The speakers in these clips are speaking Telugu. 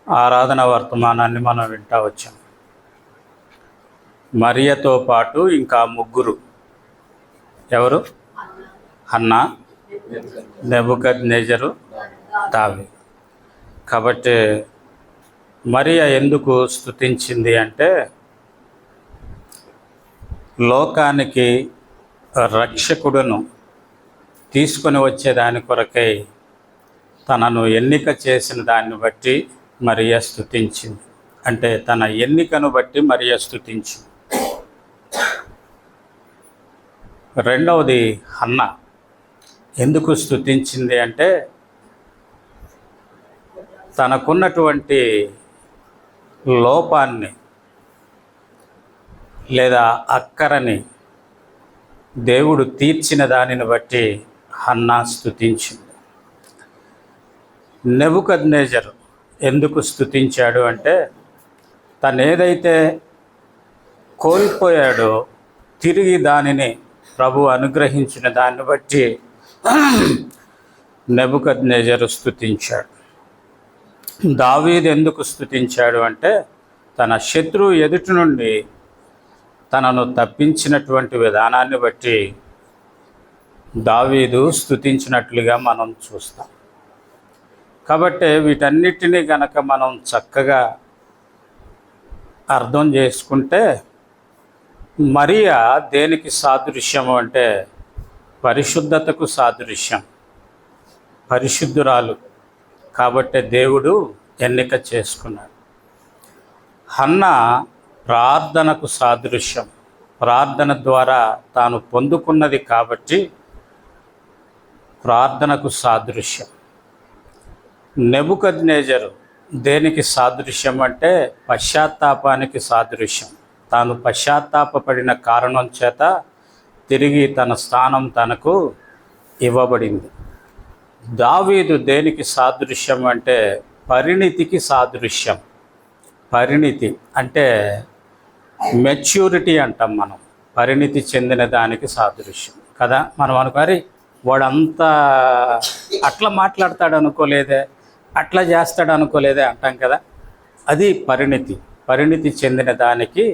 ఆరాధన వర్తమానాన్ని మనం వింటా వచ్చాం. మరియతో పాటు ఇంకా ముగ్గురు. ఎవరు? హన్నా, నెబుకద్నెజరు, దావీదు. కాబట్టి మరియ ఎందుకు స్తుతించింది అంటే, లోకానికి రక్షకుడును తీసుకొని వచ్చేదాని కొరకై తనను ఎన్నిక చేసిన దాన్ని బట్టి మరియ స్తుతించింది. అంటే తన ఎన్నికను బట్టి మరియ స్తుతించింది. రెండవది, హన్నా ఎందుకు స్తుతించింది అంటే, తనకున్నటువంటి లోపాన్ని లేదా అక్కరని దేవుడు తీర్చిన దానిని బట్టి హన్నా స్తుతించింది. నెబుకద్నెజరు ఎందుకు స్తుతించాడు అంటే, తను ఏదైతే కోల్పోయాడో తిరిగి దానిని ప్రభు అనుగ్రహించిన దాన్ని బట్టి నెబుకద్నెజరు స్తుతించాడు. దావీదు ఎందుకు స్తుతించాడు అంటే, తన శత్రువు ఎదుటి నుండి తనను తప్పించినటువంటి విధానాన్ని బట్టి దావీదు స్తుతించినట్లుగా మనం చూస్తాం. కాబట్టి వీటన్నిటినీ గనక మనం చక్కగా అర్థం చేసుకుంటే, మరియా దేనికి సాదృశ్యము అంటే పరిశుద్ధతకు సాదృశ్యం. పరిశుద్ధురాలు కాబట్టి దేవుడు ఎన్నిక చేసుకున్నాడు. హన్నా ప్రార్థనకు సాదృశ్యం. ప్రార్థన ద్వారా తాను పొందుకున్నది కాబట్టి ప్రార్థనకు సాదృశ్యం. నెబుకద్నెజరు దేనికి సాదృశ్యం అంటే పశ్చాత్తాపానికి సాదృశ్యం. తాను పశ్చాత్తాపపడిన కారణం చేత తిరిగి తన స్థానం తనకు ఇవ్వబడింది. దావీదు దేనికి సాదృశ్యం అంటే పరిణితికి సాదృశ్యం. పరిణితి అంటే మెచ్యూరిటీ అంటాం మనం. పరిణితి చెందిన దానికి సాదృశ్యం కదా. మనం అనుకోరి వాడంతా అట్లా మాట్లాడతాడు అనుకోలేదే, అట్లా చేస్తాడు అనుకోలేదే అంటాం కదా. అది పరిణితి. పరిణితి చెందిన దానికి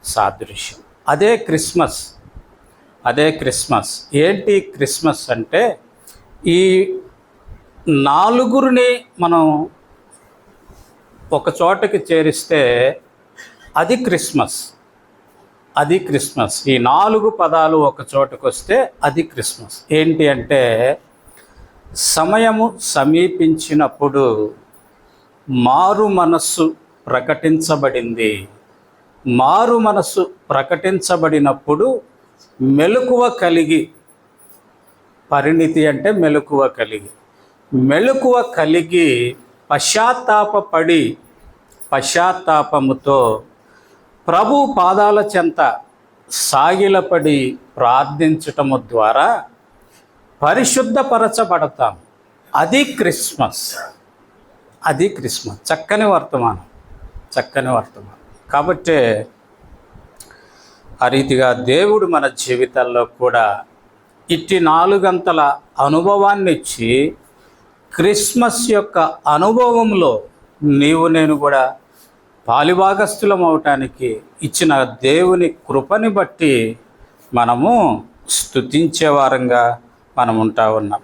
సాదృశ్యం. అదే క్రిస్మస్. అదే క్రిస్మస్. ఏంటి క్రిస్మస్ అంటే, ఈ నాలుగురిని మనం ఒక చోటకి చేరిస్తే అది క్రిస్మస్. అది క్రిస్మస్. ఈ 4 పదాలు ఒక చోటకు వస్తే అది క్రిస్మస్. ఏంటి అంటే, సమయము సమీపించినప్పుడు మారు మనస్సు ప్రకటించబడింది. మారు మనస్సు ప్రకటించబడినప్పుడు మెలకువ కలిగి, పరిణితి అంటే మెలకువ కలిగి, మెలకువ కలిగి పశ్చాత్తాపపడి పశ్చాత్తాపముతో ప్రభు పాదాల చెంత సాగిలపడి ప్రార్థించటము ద్వారా పరిశుద్ధపరచబడతాం. అది క్రిస్మస్. అది క్రిస్మస్. చక్కని వర్తమానం. చక్కని వర్తమానం. కాబట్టి ఆ రీతిగా దేవుడు మన జీవితాల్లో కూడా ఇట్టి 4 అంతల అనుభవాన్ని ఇచ్చి, క్రిస్మస్ యొక్క అనుభవంలో నీవు నేను కూడా పాలిభాగస్థులం అవటానికి ఇచ్చిన దేవుని కృపని బట్టి మనము స్తుతించే వారంగా మనం ఉంటా ఉన్నాం.